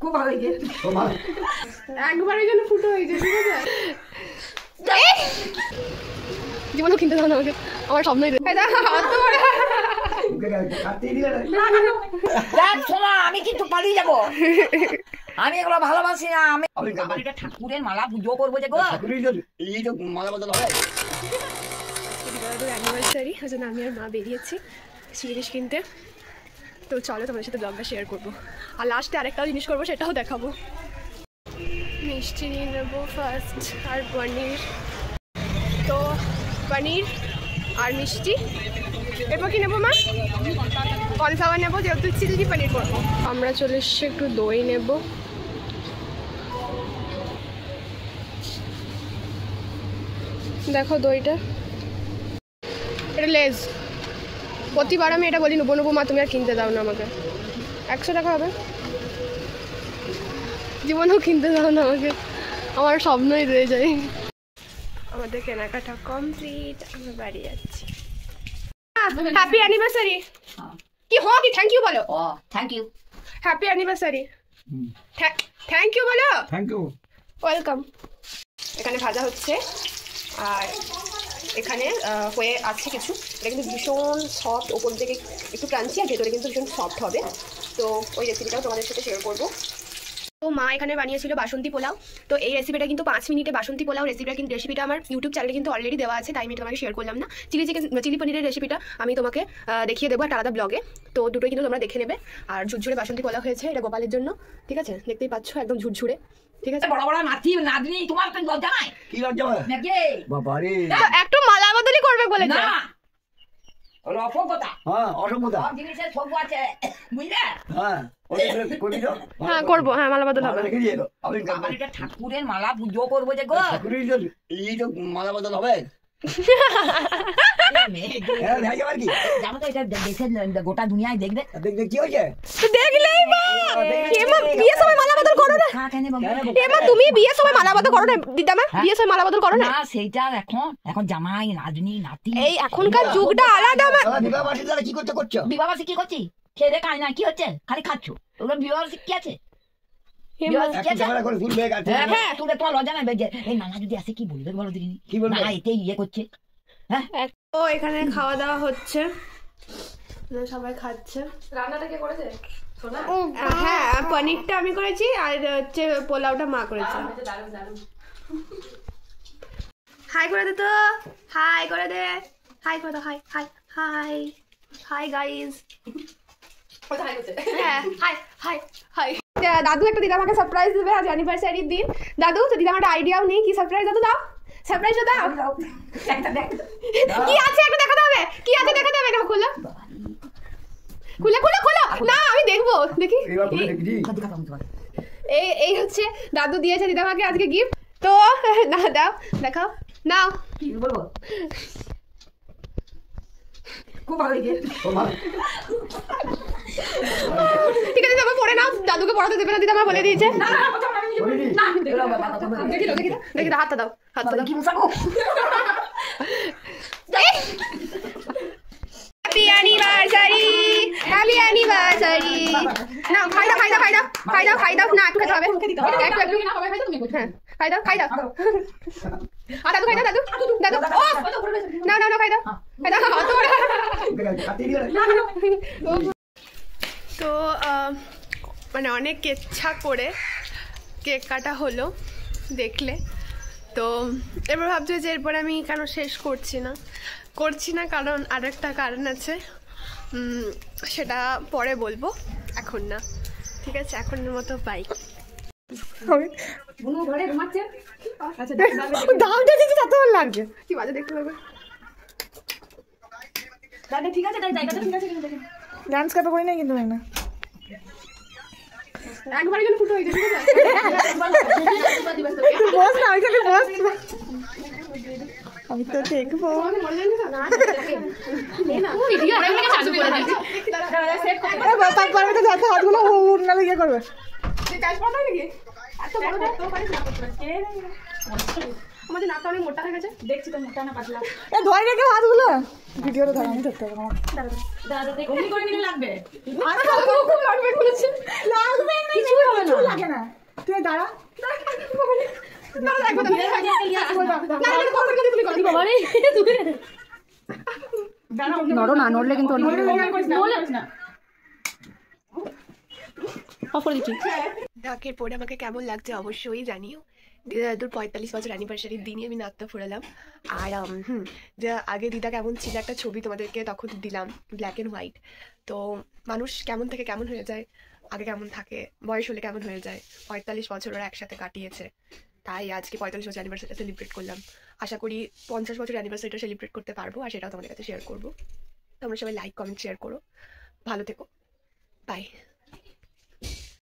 খুব ভালো হয়েছে, একবারের জন্য ফুটো হয়েছে, ঠিক আছে? জীবনও কিনতে দাও না আমাকে, আমার স্বপ্নই আমি কিন্তু পালিয়ে যাবো, আমি এগুলো ভালোবাসি না। আমি ঠাকুরের মালা পুজো করবো যে গো, এই তো মালা বদল হবে। অ্যানিভার্সারি ওই জন্য আমি আর মা বেরিয়েছি জিনিস কিনতে। তো চলো তোমাদের সাথে ব্লগটা শেয়ার করবো, আর লাস্টে আরেকটাও জিনিস করবো, সেটাও দেখাবো। মিষ্টি নিয়ে নেবো ফার্স্ট, আর পনির। তো পনির আর মিষ্টি, এরপর কি নেবো মা? কর্নফ্লাওয়ার নেবো, যেহেতু চিলি পনির করবো। আমরা চলে এসছি, একটু দই নেব। দেখো দইটা, এটা লেজ। প্রতিবার আমি এটা বলি নেবো নেবো, মা তুমি আর কিনতে দাও না আমাকে। 100 টাকা হবে, জীবনেও কিনতে দাও না আমাকে, আমার স্বপ্নই রয়ে যায়। আমাদের কেনাকাটা কমপ্লিট, আমরা বাড়ি যাচ্ছি। Happy anniversary. কি হ কি থ্যাংক ইউ বলো? ও thank you, happy anniversary. Thank you বলো। Thank you, welcome. এখানে ভাজা হচ্ছে, আর এখানে হয়ে আছে কিছু। এটা কিন্তু ভীষণ সফট, ওপর থেকে একটু ক্রাঞ্চি, আর ভেতরে কিন্তু ভীষণ সফট হবে। তো ওই রেসিপিটাও তোমাদের সাথে শেয়ার করবো। তো মা এখানে বানিয়েছিল বাসন্তী পোলাও। তো এই রেসিপিটা কিন্তু 5 মিনিটে বাসন্তী পোলাও রেসিপিটা আমার ইউটিউব চ্যানেলে কিন্তু অলরেডি দেওয়া আছে, তাই আমি তোমাকে শেয়ার করলাম না। চিলি পনিরের রেসিপিটা আমি তোমাকে দেখিয়ে দেবো একটা আলাদা ব্লগে। তো দুটোই কিন্তু তোমরা দেখে নেবে। আর ঝুরঝুরে বাসন্তী পোলাও হয়েছে, এটা গোপালের জন্য, ঠিক আছে? দেখতেই পাচ্ছ একদম ঝুরঝুরে, ঠিক আছে? বড় বড় নাতি নাতনি, তোমার তো লজ্জা নাই? কি লজ্জা নাকি বাবা রে, একটু মালা বদলি করবে বলেছে। না ওর অসভ্যতা। হ্যাঁ অসভ্যতা, সব জিনিসের সভ্য আছে, বুঝলে? হ্যাঁ করবি তো? হ্যাঁ করবো, হ্যাঁ মালা বদল হবে। রেখে দিয়ে আমি আমার এটা ঠাকুরের মালা পুজো করবো যে গো, এই তো মালা বদল হবে। হ্যাঁ ভাই আবার কি জানো তো, এটা দেশের গোটা দুনিয়ায় দেখবে। দেখ কি হয়েছে? তো দেখলেই মা, এমা বিয়ের সময় মালা বদল করো না। এমা তুমি বিয়ের সময় মালা বদল করো না দিদামা, বিয়ের সময় মালা বদল করো না। না সেইটা এখন জামাই নাতনি নাতি, এই এখনকার যুগটা আলাদা। বিবাহবাসী দ্বারা কি করছো? বিবাহবাসী কি করছি? খেয়ে খাই না, কি হচ্ছে? খালি খাচ্ছ। ওগুলো বিবাহবাসী কি আছে? হ্যাঁ তুমি তোমার লজ্জা নাই যে এই নানা যদি আসে কি বলবে বলো দিদি? কি বলবে? না এটাই ইয়ে করছে। হ্যাঁ তো এখানে খাওয়া দাওয়া হচ্ছে, সবাই খাচ্ছে। রান্নাটা কে করেছে? হ্যাঁ পনিরটা আমি করেছি, আর হচ্ছে পোলাওটা মা করেছে। হাই করে দে তো, হাই করে দে, হাই করে দাও, high high high hi guys. হ্যাঁ হাই হাই হাই। দাদু একটা দিদামাকে সারপ্রাইজ দেবে আজ অ্যানিভার্সারির দিন। দাদু তো দিদামার আইডিয়াও নেই কি সারপ্রাইজ, দাদু দাও সারপ্রাইজ দাও। কি আছে একটা দেখাতে হবে, কি আছে দেখাতে হবে। দেখো খোলো খুলে খুলে খোলো না, আমি দেখবো, দেখি। এই হচ্ছে দাদু দিয়েছে দিদামাকে আজকে গিফট। তো না দাও, দেখাও, নাও। কি বলবো? খুব ভালো হয়েছে, ঠিক আছে তুমি পড়ে নাও, দাদুকে পড়াতে দেবে না দিদামা বলে দিয়েছে। দেখি হাতটা দাও, হাতটা দাও। Happy anniversary, happy anniversary. না খাই দাও খাই দাও খাই দাও খাই দাও খাই দাও, না একটু খেতে হবে, একটু হ্যাঁ খাই দাও খাই দাও। আর দাদু খাই দাও, দাদু দাদু না না না খাই দাও খাই দাও। তো মানে অনেক ইচ্ছা করে কেক কাটা হলো দেখলে। তো এবার ভাবছি যে এরপর আমি কেন শেষ করছি না, কারণ আর একটা কারণ আছে, সেটা পরে বলবো, এখন না, ঠিক আছে? এখনের মতো বাই। দামটা দেখি এত ভালো লাগছে, কি বাজে দেখতে পাবে। ঠিক আছে ডান্স করতে করি না কিন্তু না, একবারের জন্য ফুটো হয়েছে, ঠিক আছে? বস না ওইখানে বস, আমি তো দেখবো। হাতগুলো উড়নালে ইয়ে করবে, আমাদের নাকটা অনেক মোটা হয়ে গেছে, দেখছি তো মোটা না পাতলা। ধরে রেখে হাতগুলো ভিডিওটা ধর, আমি ধরতে হবে। লাগবে, লাগবে, কিছু হবে না। দাঁড়া নড়ো না, নড়লে কিন্তু অফ করে দিচ্ছি। নাকের পরে আমাকে কেমন লাগছে অবশ্যই জানিও। দিদার 45 বছর অ্যানিভার্সারির দিনই আমি নাকটা ফোড়ালাম। আর যে আগে দিদা কেমন ছিল একটা ছবি তোমাদেরকে তখন দিলাম, ব্ল্যাক অ্যান্ড হোয়াইট। তো মানুষ কেমন থেকে কেমন হয়ে যায়, আগে কেমন থাকে, বয়স হলে কেমন হয়ে যায়। 45 বছর ওরা একসাথে কাটিয়েছে, তাই আজকে 45 বছর অ্যানিভার্সারিটা সেলিব্রেট করলাম। আশা করি 50 বছর অ্যানিভার্সারিটা সেলিব্রেট করতে পারবো, আর সেটাও তোমাদের কাছে শেয়ার করবো। তোমরা সবাই লাইক কমেন্ট শেয়ার করো, ভালো থেকো, বাই।